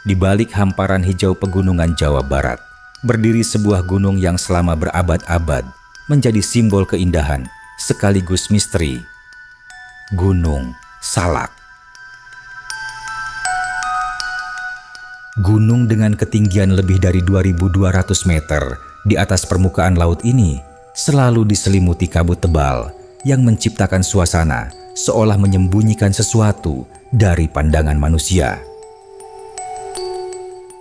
Di balik hamparan hijau pegunungan Jawa Barat, berdiri sebuah gunung yang selama berabad-abad menjadi simbol keindahan sekaligus misteri. Gunung Salak. Gunung dengan ketinggian lebih dari 2.200 meter di atas permukaan laut ini selalu diselimuti kabut tebal yang menciptakan suasana seolah menyembunyikan sesuatu dari pandangan manusia.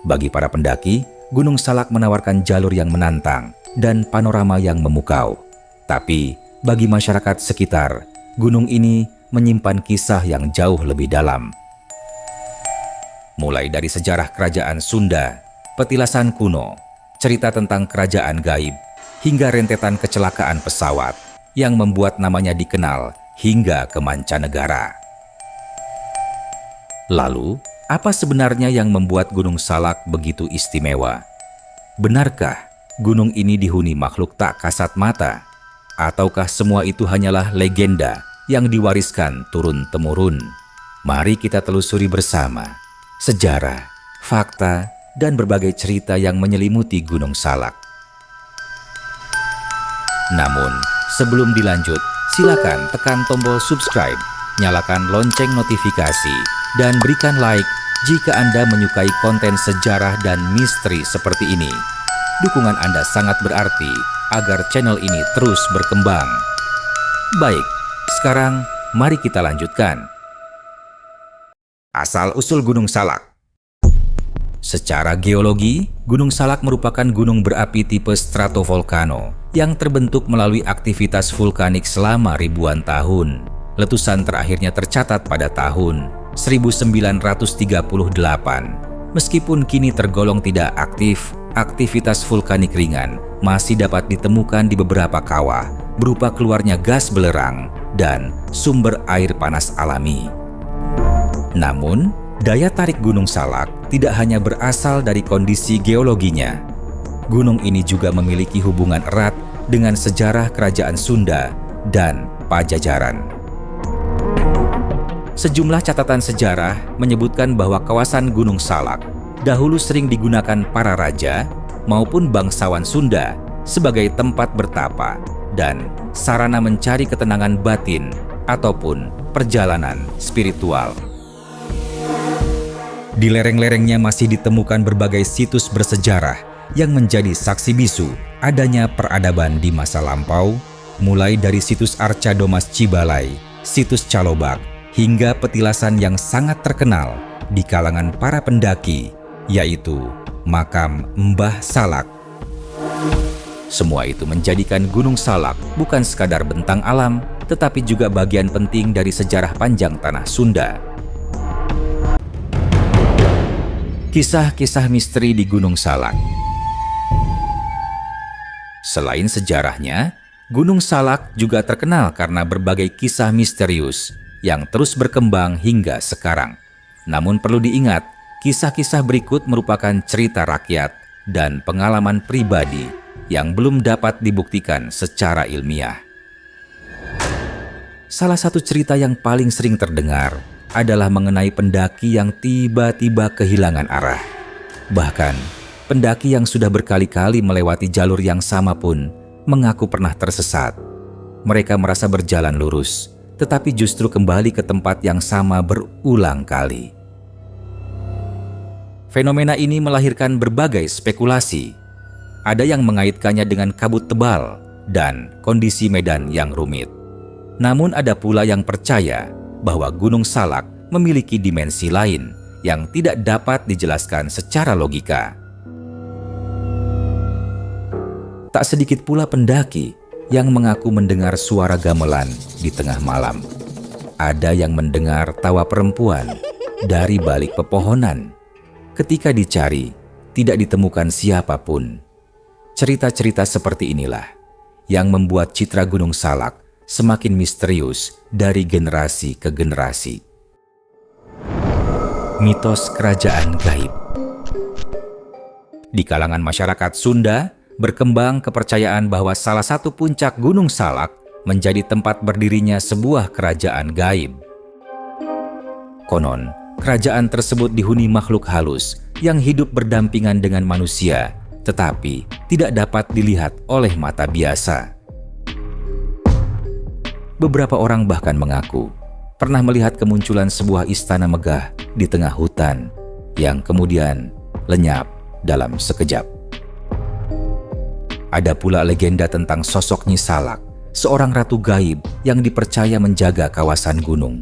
Bagi para pendaki, Gunung Salak menawarkan jalur yang menantang dan panorama yang memukau. Tapi bagi masyarakat sekitar, gunung ini menyimpan kisah yang jauh lebih dalam. Mulai dari sejarah kerajaan Sunda, petilasan kuno, cerita tentang kerajaan gaib, hingga rentetan kecelakaan pesawat yang membuat namanya dikenal hingga ke mancanegara. Lalu, apa sebenarnya yang membuat Gunung Salak begitu istimewa? Benarkah gunung ini dihuni makhluk tak kasat mata? Ataukah semua itu hanyalah legenda yang diwariskan turun-temurun? Mari kita telusuri bersama sejarah, fakta, dan berbagai cerita yang menyelimuti Gunung Salak. Namun, sebelum dilanjut, silakan tekan tombol subscribe, nyalakan lonceng notifikasi, dan berikan like jika Anda menyukai konten sejarah dan misteri seperti ini. Dukungan Anda sangat berarti agar channel ini terus berkembang. Baik, sekarang mari kita lanjutkan. Asal-usul Gunung Salak. Secara geologi, Gunung Salak merupakan gunung berapi tipe stratovolcano yang terbentuk melalui aktivitas vulkanik selama ribuan tahun. Letusan terakhirnya tercatat pada tahun 1938. Meskipun kini tergolong tidak aktif, aktivitas vulkanik ringan masih dapat ditemukan di beberapa kawah berupa keluarnya gas belerang dan sumber air panas alami. Namun, daya tarik Gunung Salak tidak hanya berasal dari kondisi geologinya. Gunung ini juga memiliki hubungan erat dengan sejarah kerajaan Sunda dan Pajajaran. Sejumlah catatan sejarah menyebutkan bahwa kawasan Gunung Salak dahulu sering digunakan para raja maupun bangsawan Sunda sebagai tempat bertapa dan sarana mencari ketenangan batin ataupun perjalanan spiritual. Di lereng-lerengnya masih ditemukan berbagai situs bersejarah yang menjadi saksi bisu adanya peradaban di masa lampau, mulai dari situs Arca Domas Cibalai, situs Calobak, hingga petilasan yang sangat terkenal di kalangan para pendaki, yaitu makam Mbah Salak. Semua itu menjadikan Gunung Salak bukan sekadar bentang alam, tetapi juga bagian penting dari sejarah panjang tanah Sunda. Kisah-kisah misteri di Gunung Salak. Selain sejarahnya, Gunung Salak juga terkenal karena berbagai kisah misterius yang terus berkembang hingga sekarang. Namun perlu diingat, kisah-kisah berikut merupakan cerita rakyat dan pengalaman pribadi yang belum dapat dibuktikan secara ilmiah. Salah satu cerita yang paling sering terdengar adalah mengenai pendaki yang tiba-tiba kehilangan arah. Bahkan, pendaki yang sudah berkali-kali melewati jalur yang sama pun mengaku pernah tersesat. Mereka merasa berjalan lurus, tetapi justru kembali ke tempat yang sama berulang kali. Fenomena ini melahirkan berbagai spekulasi. Ada yang mengaitkannya dengan kabut tebal dan kondisi medan yang rumit. Namun ada pula yang percaya bahwa Gunung Salak memiliki dimensi lain yang tidak dapat dijelaskan secara logika. Tak sedikit pula pendaki yang mengaku mendengar suara gamelan di tengah malam. Ada yang mendengar tawa perempuan dari balik pepohonan. Ketika dicari, tidak ditemukan siapapun. Cerita-cerita seperti inilah yang membuat citra Gunung Salak semakin misterius dari generasi ke generasi. Mitos kerajaan gaib. Di kalangan masyarakat Sunda, berkembang kepercayaan bahwa salah satu puncak Gunung Salak menjadi tempat berdirinya sebuah kerajaan gaib. Konon, kerajaan tersebut dihuni makhluk halus yang hidup berdampingan dengan manusia, tetapi tidak dapat dilihat oleh mata biasa. Beberapa orang bahkan mengaku pernah melihat kemunculan sebuah istana megah di tengah hutan yang kemudian lenyap dalam sekejap. Ada pula legenda tentang sosok Nyi Salak, seorang ratu gaib yang dipercaya menjaga kawasan gunung.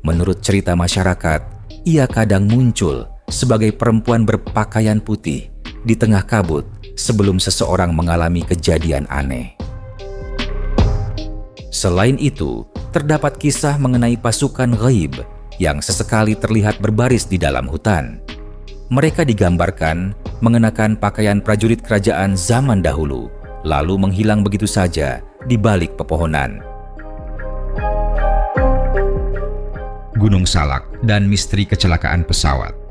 Menurut cerita masyarakat, ia kadang muncul sebagai perempuan berpakaian putih di tengah kabut sebelum seseorang mengalami kejadian aneh. Selain itu, terdapat kisah mengenai pasukan gaib yang sesekali terlihat berbaris di dalam hutan. Mereka digambarkan mengenakan pakaian prajurit kerajaan zaman dahulu, lalu menghilang begitu saja di balik pepohonan. Gunung Salak dan misteri kecelakaan pesawat.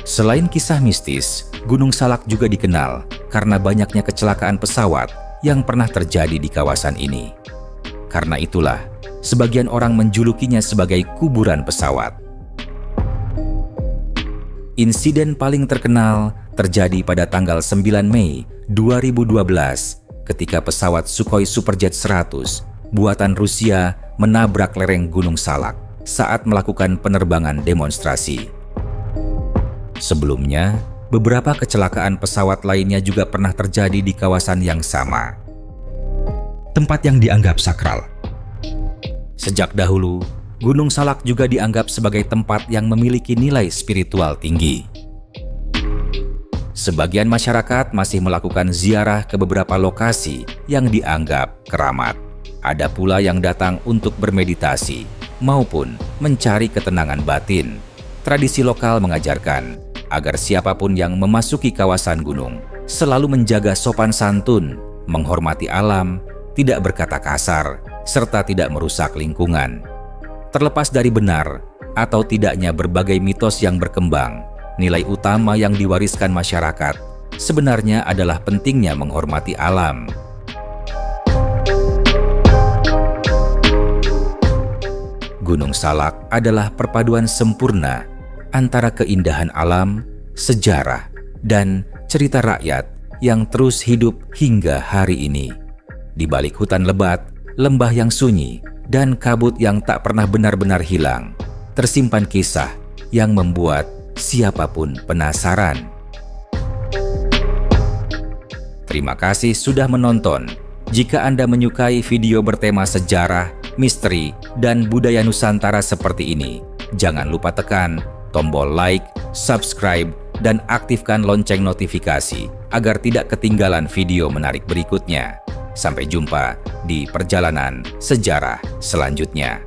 Selain kisah mistis, Gunung Salak juga dikenal karena banyaknya kecelakaan pesawat yang pernah terjadi di kawasan ini. Karena itulah, sebagian orang menjulukinya sebagai kuburan pesawat. Insiden paling terkenal terjadi pada tanggal 9 Mei 2012 ketika pesawat Sukhoi Superjet 100 buatan Rusia menabrak lereng Gunung Salak saat melakukan penerbangan demonstrasi. Sebelumnya, beberapa kecelakaan pesawat lainnya juga pernah terjadi di kawasan yang sama. Tempat yang dianggap sakral. Sejak dahulu, Gunung Salak juga dianggap sebagai tempat yang memiliki nilai spiritual tinggi. Sebagian masyarakat masih melakukan ziarah ke beberapa lokasi yang dianggap keramat. Ada pula yang datang untuk bermeditasi maupun mencari ketenangan batin. Tradisi lokal mengajarkan agar siapapun yang memasuki kawasan gunung selalu menjaga sopan santun, menghormati alam, tidak berkata kasar, serta tidak merusak lingkungan. Terlepas dari benar atau tidaknya berbagai mitos yang berkembang, nilai utama yang diwariskan masyarakat sebenarnya adalah pentingnya menghormati alam. Gunung Salak adalah perpaduan sempurna antara keindahan alam, sejarah, dan cerita rakyat yang terus hidup hingga hari ini. Di balik hutan lebat, lembah yang sunyi, dan kabut yang tak pernah benar-benar hilang, tersimpan kisah yang membuat siapapun penasaran. Terima kasih sudah menonton. Jika Anda menyukai video bertema sejarah, misteri, dan budaya Nusantara seperti ini, jangan lupa tekan tombol like, subscribe, dan aktifkan lonceng notifikasi agar tidak ketinggalan video menarik berikutnya. Sampai jumpa di perjalanan sejarah selanjutnya.